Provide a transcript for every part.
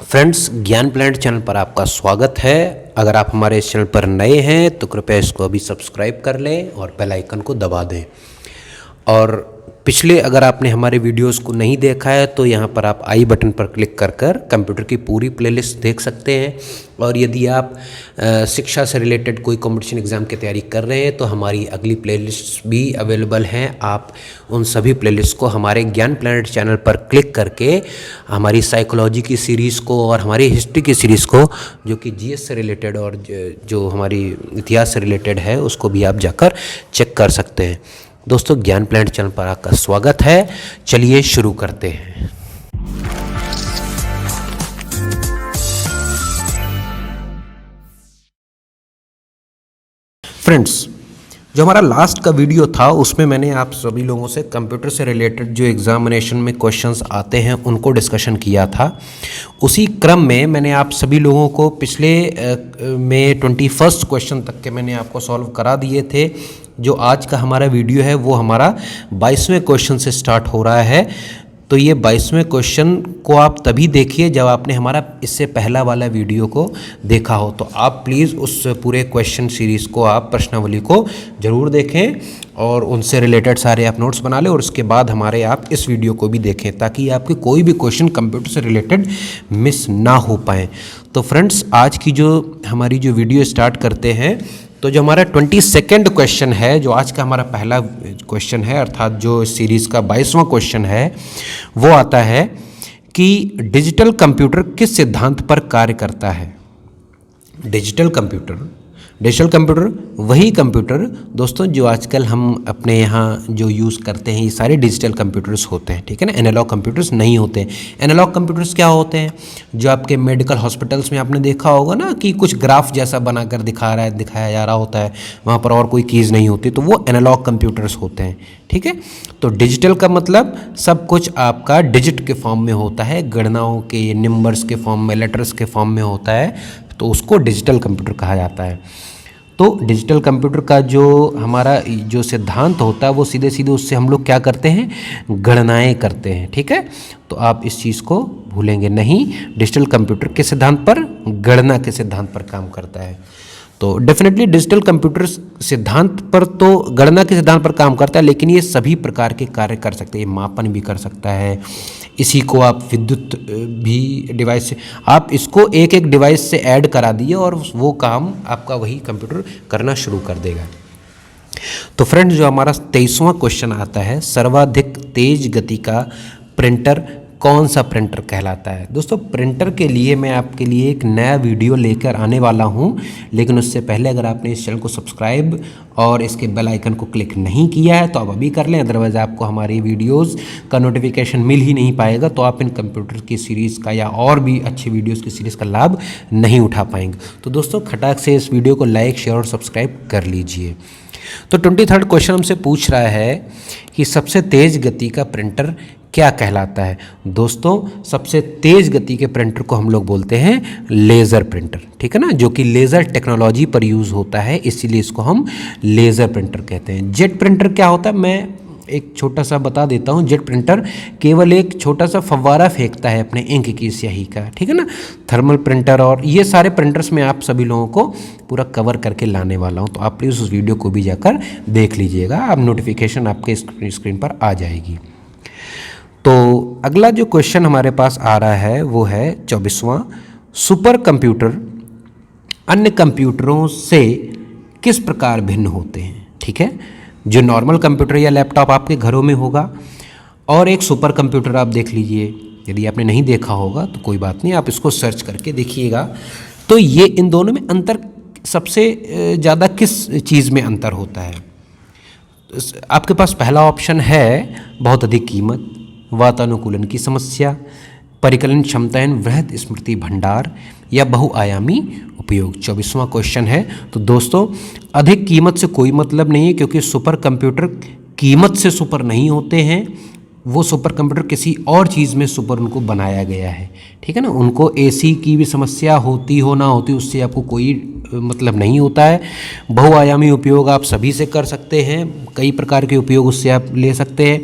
Friends, ज्ञान planet channel पर आपका स्वागत है। अगर आप हमारे इस चैनल पर नए हैं तो कृपया इसको अभी सब्सक्राइब कर लें और बेल आइकन को दबा दें। और पिछले अगर आपने हमारे वीडियोस को नहीं देखा है तो यहाँ पर आप आई बटन पर क्लिक कर कंप्यूटर की पूरी प्लेलिस्ट देख सकते हैं। और यदि आप शिक्षा से रिलेटेड कोई कंपटीशन एग्ज़ाम की तैयारी कर रहे हैं तो हमारी अगली प्लेलिस्ट भी अवेलेबल हैं। आप उन सभी प्लेलिस्ट को हमारे ज्ञान प्लैनेट चैनल पर क्लिक करके हमारी साइकोलॉजी की सीरीज़ को और हमारी हिस्ट्री की सीरीज़ को, जो कि जीएस से रिलेटेड और जो हमारी इतिहास से रिलेटेड है, उसको भी आप जाकर चेक कर सकते हैं। दोस्तों, ज्ञान प्लैनेट चैनल पर आपका स्वागत है। चलिए शुरू करते हैं। फ्रेंड्स, जो हमारा लास्ट का वीडियो था उसमें मैंने आप सभी लोगों से कंप्यूटर से रिलेटेड जो एग्जामिनेशन में क्वेश्चंस आते हैं उनको डिस्कशन किया था। उसी क्रम में मैंने आप सभी लोगों को पिछले में 21 क्वेश्चन तक के मैंने आपको सॉल्व करा दिए थे। जो आज का हमारा वीडियो है वो हमारा 22वें क्वेश्चन से स्टार्ट हो रहा है। तो ये 22वें क्वेश्चन को आप तभी देखिए जब आपने हमारा इससे पहला वाला वीडियो को देखा हो। तो आप प्लीज़ उस पूरे क्वेश्चन सीरीज़ को, आप प्रश्नावली को ज़रूर देखें और उनसे रिलेटेड सारे आप नोट्स बना लें और उसके बाद हमारे आप इस वीडियो को भी देखें ताकि आपके कोई भी क्वेश्चन कंप्यूटर से रिलेटेड मिस ना हो पाए। तो फ्रेंड्स, आज की जो हमारी जो वीडियो स्टार्ट करते हैं, तो जो हमारा 22वां क्वेश्चन है, जो आज का हमारा पहला क्वेश्चन है, अर्थात जो सीरीज़ का 22वां क्वेश्चन है, वो आता है कि डिजिटल कंप्यूटर किस सिद्धांत पर कार्य करता है। डिजिटल कंप्यूटर वही कंप्यूटर दोस्तों जो आजकल हम अपने यहाँ जो यूज़ करते हैं, ये सारे डिजिटल कंप्यूटर्स होते हैं, ठीक है ना। एनालॉग कंप्यूटर्स नहीं होते हैं। एनालॉग कंप्यूटर्स क्या होते हैं? जो आपके मेडिकल हॉस्पिटल्स में आपने देखा होगा ना कि कुछ ग्राफ जैसा बनाकर दिखाया जा रहा होता है, वहाँ पर और कोई कीज़ नहीं होती, तो वो एनालॉग कंप्यूटर्स होते हैं, ठीक है। तो डिजिटल का मतलब सब कुछ आपका डिजिट के फॉर्म में होता है, गणनाओं के, नंबर्स के फॉर्म में, लेटर्स के फॉर्म में होता है, तो उसको डिजिटल कंप्यूटर कहा जाता है। तो डिजिटल कंप्यूटर का जो हमारा जो सिद्धांत होता है वो सीधे सीधे उससे हम लोग क्या करते हैं, गणनाएं करते हैं, ठीक है। तो आप इस चीज़ को भूलेंगे नहीं। डिजिटल कंप्यूटर के सिद्धांत पर, गणना के सिद्धांत पर काम करता है। तो डेफिनेटली डिजिटल कंप्यूटर सिद्धांत पर तो गणना के सिद्धांत पर काम करता है, लेकिन ये सभी प्रकार के कार्य कर सकते हैं। ये मापन भी कर सकता है, इसी को आप विद्युत भी डिवाइस से, आप इसको एक एक डिवाइस से ऐड करा दिए और वो काम आपका वही कंप्यूटर करना शुरू कर देगा। तो फ्रेंड्स, जो हमारा 23वां क्वेश्चन आता है, सर्वाधिक तेज गति का प्रिंटर कौन सा प्रिंटर कहलाता है। दोस्तों, प्रिंटर के लिए मैं आपके लिए एक नया वीडियो लेकर आने वाला हूं, लेकिन उससे पहले अगर आपने इस चैनल को सब्सक्राइब और इसके बेल आइकन को क्लिक नहीं किया है तो आप अभी कर लें, अदरवाइज़ आपको हमारी वीडियोस का नोटिफिकेशन मिल ही नहीं पाएगा, तो आप इन कंप्यूटर की सीरीज़ का या और भी अच्छी वीडियोज़ की सीरीज़ का लाभ नहीं उठा पाएंगे। तो दोस्तों, खटाक से इस वीडियो को लाइक, शेयर और सब्सक्राइब कर लीजिए। तो 23वां क्वेश्चन हमसे पूछ रहा है कि सबसे तेज़ गति का प्रिंटर क्या कहलाता है। दोस्तों, सबसे तेज़ गति के प्रिंटर को हम लोग बोलते हैं लेज़र प्रिंटर, ठीक है ना, जो कि लेज़र टेक्नोलॉजी पर यूज़ होता है, इसीलिए इसको हम लेज़र प्रिंटर कहते हैं। जेट प्रिंटर क्या होता है, मैं एक छोटा सा बता देता हूँ। जेट प्रिंटर केवल एक छोटा सा फव्वारा फेंकता है अपने इंक की स्याही का, ठीक है ना। थर्मल प्रिंटर और ये सारे प्रिंटर्स में आप सभी लोगों को पूरा कवर करके लाने वाला हूँ, तो आप प्लीज़ उस वीडियो को भी जाकर देख लीजिएगा, आप नोटिफिकेशन आपके स्क्रीन पर आ जाएगी। तो अगला जो क्वेश्चन हमारे पास आ रहा है वो है 24वां, सुपर कंप्यूटर अन्य कंप्यूटरों से किस प्रकार भिन्न होते हैं, ठीक है। जो नॉर्मल कंप्यूटर या लैपटॉप आपके घरों में होगा और एक सुपर कंप्यूटर आप देख लीजिए। यदि आपने नहीं देखा होगा तो कोई बात नहीं, आप इसको सर्च करके देखिएगा। तो ये इन दोनों में अंतर सबसे ज़्यादा किस चीज़ में अंतर होता है। आपके पास पहला ऑप्शन है बहुत अधिक कीमत, वातानुकूलन की समस्या, परिकलन क्षमता एवं वृहद स्मृति भंडार या बहुआयामी उपयोग। 24वां क्वेश्चन है। तो दोस्तों, अधिक कीमत से कोई मतलब नहीं है, क्योंकि सुपर कंप्यूटर कीमत से सुपर नहीं होते हैं। वो सुपर कंप्यूटर किसी और चीज़ में सुपर उनको बनाया गया है, ठीक है ना। उनको एसी की भी समस्या होती हो ना होती, उससे आपको कोई मतलब नहीं होता है। बहुआयामी उपयोग आप सभी से कर सकते हैं, कई प्रकार के उपयोग उससे आप ले सकते हैं।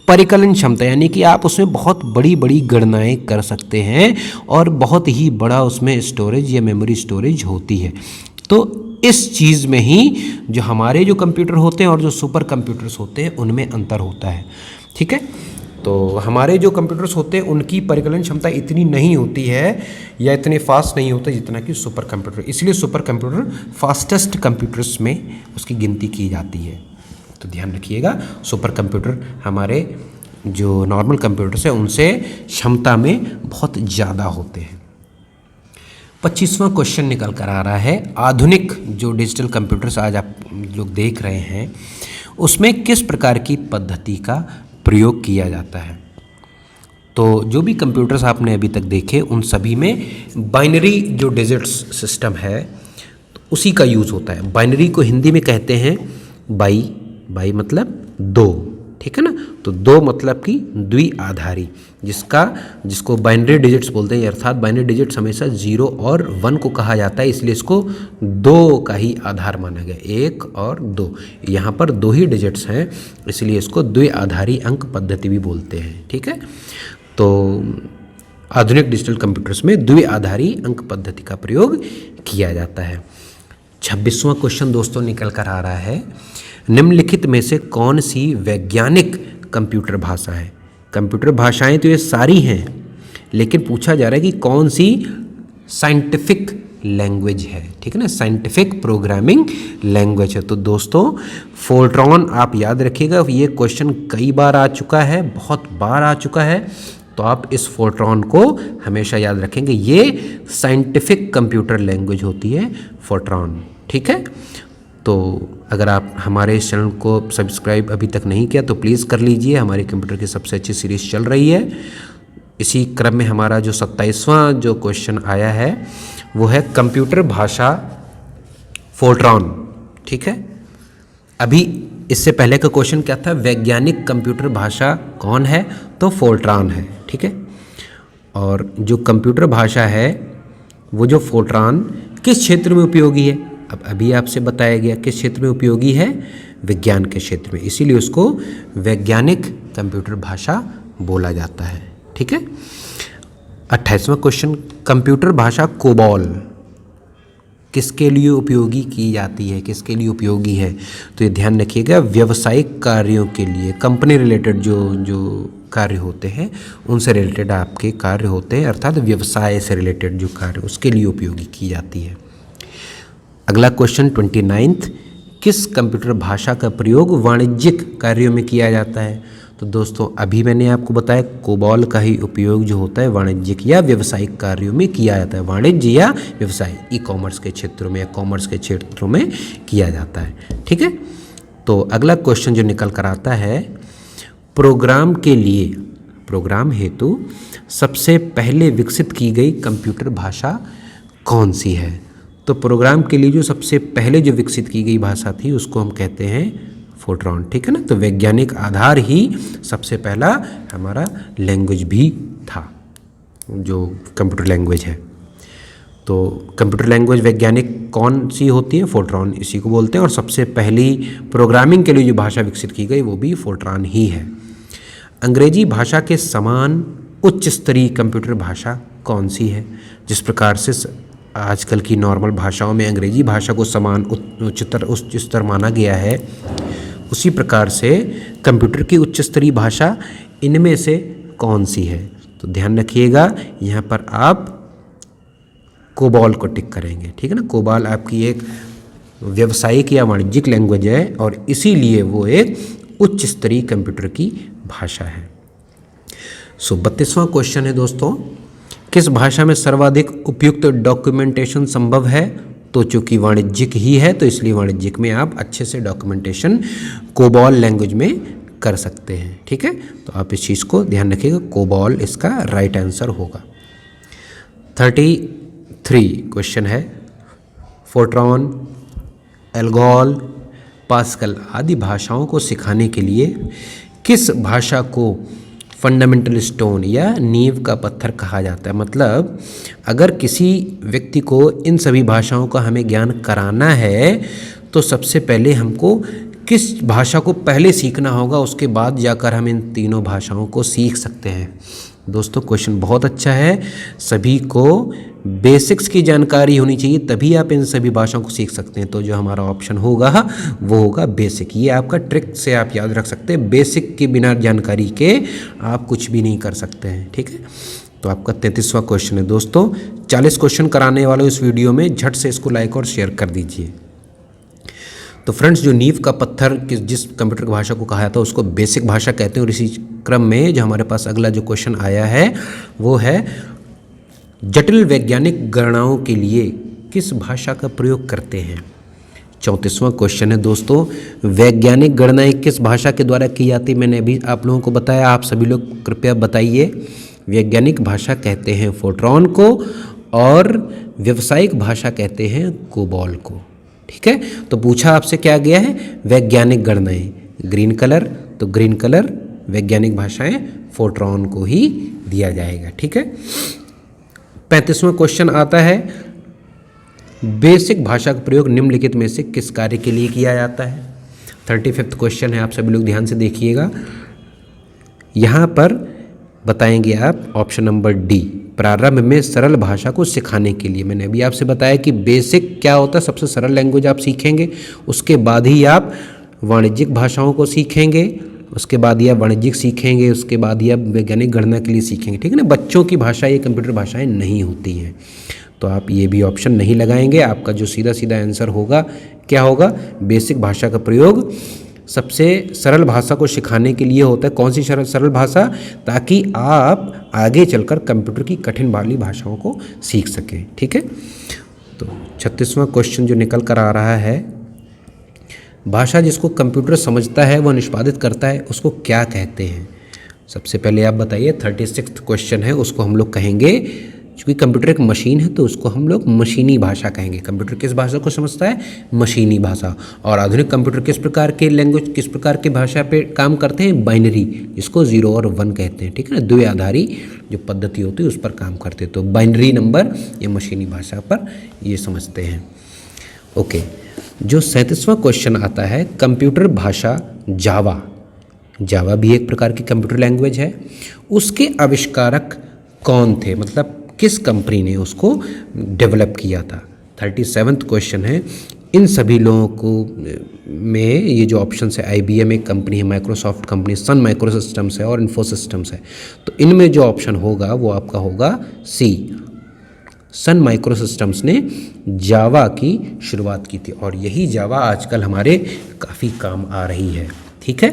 परिकलन क्षमता, यानी कि आप उसमें बहुत बड़ी बड़ी गणनाएं कर सकते हैं और बहुत ही बड़ा उसमें स्टोरेज या मेमोरी स्टोरेज होती है। तो इस चीज़ में ही जो हमारे जो कंप्यूटर होते हैं और जो सुपर कंप्यूटर्स होते हैं उनमें अंतर होता है। ठीक है, तो हमारे जो कंप्यूटर्स होते हैं उनकी परिकलन क्षमता इतनी नहीं होती है या इतने फास्ट नहीं होता जितना कि सुपर कंप्यूटर, इसलिए सुपर कंप्यूटर फास्टेस्ट कंप्यूटर्स में उसकी गिनती की जाती है। तो ध्यान रखिएगा, सुपर कंप्यूटर हमारे जो नॉर्मल कंप्यूटर्स हैं उनसे क्षमता में बहुत ज़्यादा होते हैं। 25वां क्वेश्चन निकल कर आ रहा है, आधुनिक जो डिजिटल कंप्यूटर्स आज आप लोग देख रहे हैं उसमें किस प्रकार की पद्धति का प्रयोग किया जाता है। तो जो भी कंप्यूटर्स आपने अभी तक देखे उन सभी में बाइनरी जो डिजिट्स सिस्टम है तो उसी का यूज़ होता है। बाइनरी को हिंदी में कहते हैं बाई मतलब दो, ठीक है ना। तो दो मतलब कि द्विआधारी, जिसको बाइनरी डिजिट्स बोलते हैं, अर्थात बाइनरी डिजिट्स हमेशा 0 और 1 को कहा जाता है, इसलिए इसको दो का ही आधार माना गया, 1 और 2। यहाँ पर दो ही डिजिट्स हैं इसलिए इसको द्विआधारी अंक पद्धति भी बोलते हैं। ठीक है, तो आधुनिक डिजिटल कंप्यूटर्स में द्विआधारी अंक पद्धति का प्रयोग किया जाता है। 26वां क्वेश्चन दोस्तों निकल कर आ रहा है, निम्नलिखित में से कौन सी वैज्ञानिक कंप्यूटर भाषा है। कंप्यूटर भाषाएं तो ये सारी हैं, लेकिन पूछा जा रहा है कि कौन सी साइंटिफिक लैंग्वेज है। ठीक है ना, साइंटिफिक प्रोग्रामिंग लैंग्वेज है। तो दोस्तों फोर्ट्रॉन आप याद रखिएगा, ये क्वेश्चन कई बार आ चुका है, बहुत बार आ चुका है, तो आप इस फोर्ट्रॉन को हमेशा याद रखेंगे। ये साइंटिफिक कंप्यूटर लैंग्वेज होती है फोर्ट्रॉन। ठीक है, तो अगर आप हमारे इस चैनल को सब्सक्राइब अभी तक नहीं किया तो प्लीज़ कर लीजिए, हमारे कंप्यूटर की सबसे अच्छी सीरीज़ चल रही है। इसी क्रम में हमारा जो 27वां जो क्वेश्चन आया है वो है कंप्यूटर भाषा फोर्ट्रॉन। ठीक है, अभी इससे पहले का क्वेश्चन क्या था, वैज्ञानिक कंप्यूटर भाषा कौन है, तो फोर्ट्रॉन है। ठीक है, और जो कंप्यूटर भाषा है वो जो फोर्ट्रॉन किस क्षेत्र में उपयोगी है, अब अभी आपसे बताया गया किस क्षेत्र में उपयोगी है, विज्ञान के क्षेत्र में, इसीलिए उसको वैज्ञानिक कंप्यूटर भाषा बोला जाता है। ठीक है, 28वां क्वेश्चन, कंप्यूटर भाषा कोबॉल किसके लिए उपयोगी की जाती है, किसके लिए उपयोगी है, तो ये ध्यान रखिएगा, व्यावसायिक कार्यों के लिए, कंपनी रिलेटेड जो कार्य होते हैं उनसे रिलेटेड आपके कार्य होते हैं, अर्थात व्यवसाय से रिलेटेड जो कार्य उसके लिए उपयोगी की जाती है। अगला क्वेश्चन 29, किस कंप्यूटर भाषा का प्रयोग वाणिज्यिक कार्यों में किया जाता है। तो दोस्तों अभी मैंने आपको बताया कोबॉल का ही उपयोग जो होता है वाणिज्यिक या व्यवसायिक कार्यों में किया जाता है, वाणिज्य या व्यवसाय, ई कॉमर्स के क्षेत्रों में या कॉमर्स के क्षेत्रों में किया जाता है। ठीक है, तो अगला क्वेश्चन जो निकल कर आता है, प्रोग्राम हेतु सबसे पहले विकसित की गई कंप्यूटर भाषा कौन सी है। तो प्रोग्राम के लिए जो सबसे पहले जो विकसित की गई भाषा थी उसको हम कहते हैं फोर्ट्रॉन। ठीक है ना, तो वैज्ञानिक आधार ही सबसे पहला हमारा लैंग्वेज भी था, जो कंप्यूटर लैंग्वेज है। तो कंप्यूटर लैंग्वेज वैज्ञानिक कौन सी होती है, फोर्ट्रॉन, इसी को बोलते हैं। और सबसे पहली प्रोग्रामिंग के लिए जो भाषा विकसित की गई वो भी फोर्ट्रॉन ही है। अंग्रेजी भाषा के समान उच्च स्तरीय कंप्यूटर भाषा कौन सी है। जिस प्रकार से आजकल की नॉर्मल भाषाओं में अंग्रेजी भाषा को समान उच्च स्तर माना गया है, उसी प्रकार से कंप्यूटर की उच्च स्तरीय भाषा इनमें से कौन सी है। तो ध्यान रखिएगा, यहाँ पर आप कोबॉल को टिक करेंगे। ठीक है ना, कोबॉल आपकी एक व्यावसायिक या वाणिज्यिक लैंग्वेज है और इसीलिए वो एक उच्च स्तरीय कंप्यूटर की भाषा है। 32वां क्वेश्चन है दोस्तों, किस भाषा में सर्वाधिक उपयुक्त डॉक्यूमेंटेशन संभव है। तो चूंकि वाणिज्यिक ही है तो इसलिए वाणिज्यिक में आप अच्छे से डॉक्यूमेंटेशन कोबॉल लैंग्वेज में कर सकते हैं। ठीक है, तो आप इस चीज़ को ध्यान रखिएगा, कोबॉल इसका राइट आंसर होगा। 33 क्वेश्चन है, फोर्ट्रॉन, एल्गोल, पास्कल आदि भाषाओं को सिखाने के लिए किस भाषा को फंडामेंटल स्टोन या नींव का पत्थर कहा जाता है। मतलब अगर किसी व्यक्ति को इन सभी भाषाओं का हमें ज्ञान कराना है तो सबसे पहले हमको किस भाषा को पहले सीखना होगा, उसके बाद जाकर हम इन तीनों भाषाओं को सीख सकते हैं। दोस्तों क्वेश्चन बहुत अच्छा है, सभी को बेसिक्स की जानकारी होनी चाहिए, तभी आप इन सभी भाषाओं को सीख सकते हैं। तो जो हमारा ऑप्शन होगा वो होगा बेसिक। ये आपका ट्रिक से आप याद रख सकते हैं, बेसिक के बिना जानकारी के आप कुछ भी नहीं कर सकते हैं, ठीक है। तो आपका 33वां क्वेश्चन है दोस्तों। 40 क्वेश्चन कराने वाले इस वीडियो में, झट से इसको लाइक और शेयर कर दीजिए। तो फ्रेंड्स, जो नींव का पत्थर जिस कंप्यूटर भाषा को कहा था उसको बेसिक भाषा कहते हैं। और इसी क्रम में जो हमारे पास अगला जो क्वेश्चन आया है वो है जटिल वैज्ञानिक गणनाओं के लिए किस भाषा का प्रयोग करते हैं। 34वां क्वेश्चन है दोस्तों, वैज्ञानिक गणनाएं किस भाषा के द्वारा की जाती है। मैंने अभी आप लोगों को बताया, आप सभी लोग कृपया बताइए। वैज्ञानिक भाषा कहते हैं फोर्ट्रॉन को और व्यावसायिक भाषा कहते हैं कोबॉल को, ठीक है। तो पूछा आपसे क्या गया है, वैज्ञानिक गणनाएं, ग्रीन कलर, तो ग्रीन कलर वैज्ञानिक भाषाएं फोर्ट्रॉन को ही दिया जाएगा, ठीक है। 35वां क्वेश्चन आता है, बेसिक भाषा का प्रयोग निम्नलिखित में से किस कार्य के लिए किया जाता है। 35वां क्वेश्चन है, आप सभी लोग ध्यान से देखिएगा। यहाँ पर बताएंगे आप ऑप्शन नंबर डी, प्रारंभ में सरल भाषा को सिखाने के लिए। मैंने अभी आपसे बताया कि बेसिक क्या होता है, सबसे सरल लैंग्वेज आप सीखेंगे, उसके बाद ही आप वाणिज्यिक भाषाओं को सीखेंगे, उसके बाद ही आप वाणिज्यिक सीखेंगे, उसके बाद ही आप वैज्ञानिक गणना के लिए सीखेंगे, ठीक है ना। बच्चों की भाषा ये कंप्यूटर भाषाएं नहीं होती हैं, तो आप ये भी ऑप्शन नहीं लगाएंगे। आपका जो सीधा सीधा आंसर होगा क्या होगा, बेसिक भाषा का प्रयोग सबसे सरल भाषा को सिखाने के लिए होता है। कौन सी सरल भाषा, ताकि आप आगे चलकर कंप्यूटर की कठिन वाली भाषाओं को सीख सकें, ठीक है। तो 36वां क्वेश्चन जो निकल कर आ रहा है, भाषा जिसको कंप्यूटर समझता है वह निष्पादित करता है उसको क्या कहते हैं। सबसे पहले आप बताइए। 36वां क्वेश्चन है, उसको हम लोग कहेंगे, क्योंकि कंप्यूटर एक मशीन है तो उसको हम लोग मशीनी भाषा कहेंगे। कंप्यूटर किस भाषा को समझता है, मशीनी भाषा। और आधुनिक कंप्यूटर किस प्रकार के लैंग्वेज, किस प्रकार की भाषा पे काम करते हैं, बाइनरी, जिसको 0 और 1 कहते हैं, ठीक है ना। द्विआधारी जो पद्धति होती है उस पर काम करते हैं। तो बाइनरी नंबर ये मशीनी भाषा पर ये समझते हैं, ओके। जो 37वां क्वेश्चन आता है, कंप्यूटर भाषा जावा, जावा भी एक प्रकार की कंप्यूटर लैंग्वेज है, उसके आविष्कारक कौन थे, मतलब किस कंपनी ने उसको डेवलप किया था। 37वां क्वेश्चन है, इन सभी लोगों को में ये जो ऑप्शन है, IBM एक कंपनी है, Microsoft company, Sun micro systems है और इन्फोसिस्टम्स है। तो इनमें जो ऑप्शन होगा वो आपका होगा सी, सन माइक्रो सिस्टम्स ने जावा की शुरुआत की थी और यही जावा आजकल हमारे काफ़ी काम आ रही है, ठीक है।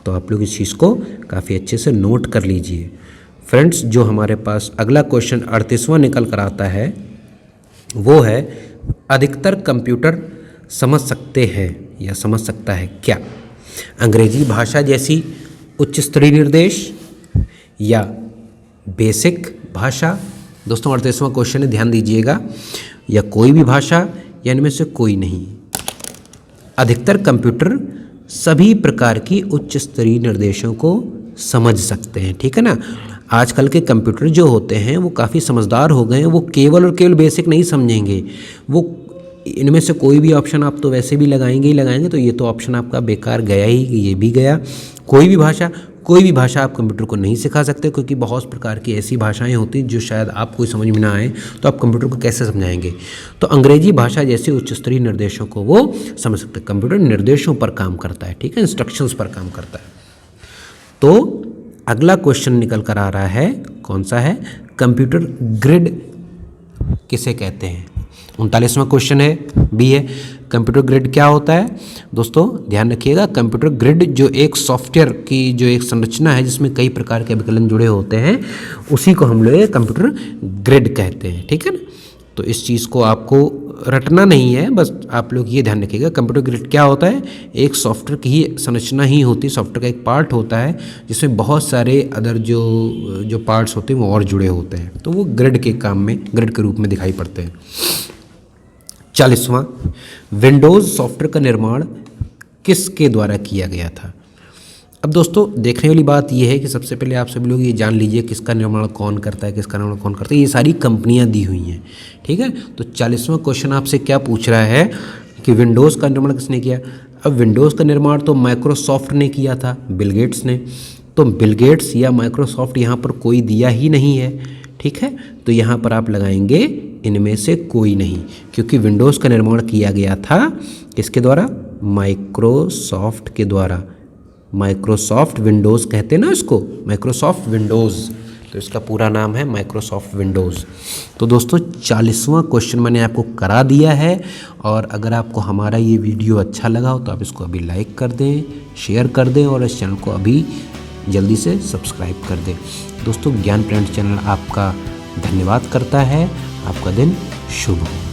तो आप लोग इस चीज़ को काफ़ी अच्छे से नोट कर लीजिए। फ्रेंड्स, जो हमारे पास अगला क्वेश्चन 38वां निकल कर आता है वो है, अधिकतर कंप्यूटर समझ सकते हैं या समझ सकता है क्या, अंग्रेजी भाषा जैसी उच्च स्तरीय निर्देश या बेसिक भाषा। दोस्तों 38वां क्वेश्चन है, ध्यान दीजिएगा, या कोई भी भाषा या इनमें से कोई नहीं। अधिकतर कंप्यूटर सभी प्रकार की उच्च स्तरीय निर्देशों को समझ सकते हैं, ठीक है ना। आजकल के कंप्यूटर जो होते हैं वो काफ़ी समझदार हो गए हैं, वो केवल और केवल बेसिक नहीं समझेंगे, वो इनमें से कोई भी ऑप्शन आप तो वैसे भी लगाएंगे ही लगाएंगे, तो ये तो ऑप्शन आपका बेकार गया ही, ये भी गया। कोई भी भाषा आप कंप्यूटर को नहीं सिखा सकते, क्योंकि बहुत प्रकार की ऐसी भाषाएं होती हैं जो शायद आपको समझ में ना आए, तो आप कंप्यूटर को कैसे समझाएंगे। तो अंग्रेजी भाषा जैसे उच्च स्तरीय निर्देशों को वो समझ सकते हैं। कंप्यूटर निर्देशों पर काम करता है, ठीक है, इंस्ट्रक्शंस पर काम करता है। तो अगला क्वेश्चन निकल कर आ रहा है, कौन सा है, कंप्यूटर ग्रिड किसे कहते हैं। 39वां क्वेश्चन है, बी है, कंप्यूटर ग्रिड क्या होता है। दोस्तों ध्यान रखिएगा, कंप्यूटर ग्रिड जो एक सॉफ्टवेयर की जो एक संरचना है जिसमें कई प्रकार के विकलन जुड़े होते हैं, उसी को हम लोग कंप्यूटर ग्रिड कहते हैं, ठीक है ना। तो इस चीज़ को आपको रटना नहीं है, बस आप लोग ये ध्यान रखिएगा, कंप्यूटर ग्रिड क्या होता है, एक सॉफ्टवेयर की ही संरचना ही होती है, सॉफ्टवेयर का एक पार्ट होता है जिसमें बहुत सारे अदर जो पार्ट्स होते हैं वो और जुड़े होते हैं, तो वो ग्रिड के काम में, ग्रिड के रूप में दिखाई पड़ते हैं। 40वां, विंडोज़ सॉफ्टवेयर का निर्माण किसके द्वारा किया गया था। अब दोस्तों देखने वाली बात यह है कि सबसे पहले आप सभी लोग ये जान लीजिए किसका निर्माण कौन करता है, किसका निर्माण कौन करता है, ये सारी कंपनियां दी हुई हैं, ठीक है। तो 40वां क्वेश्चन आपसे क्या पूछ रहा है कि विंडोज़ का निर्माण किसने किया। अब विंडोज़ का निर्माण तो माइक्रोसॉफ्ट ने किया था, बिल गेट्स ने। तो बिल गेट्स या माइक्रोसॉफ्ट यहाँ पर कोई दिया ही नहीं है, ठीक है। तो यहाँ पर आप लगाएंगे इनमें से कोई नहीं, क्योंकि विंडोज़ का निर्माण किया गया था किसके द्वारा? माइक्रोसॉफ्ट के द्वारा। माइक्रोसॉफ्ट विंडोज़ कहते हैं ना इसको, माइक्रोसॉफ्ट विंडोज़, तो इसका पूरा नाम है माइक्रोसॉफ्ट विंडोज़। तो दोस्तों 40वां क्वेश्चन मैंने आपको करा दिया है, और अगर आपको हमारा ये वीडियो अच्छा लगा हो तो आप इसको अभी लाइक कर दें, शेयर कर दें, और इस चैनल को अभी जल्दी से सब्सक्राइब कर दें। दोस्तों ज्ञान प्लैनेट चैनल आपका धन्यवाद करता है। आपका दिन शुभ हो।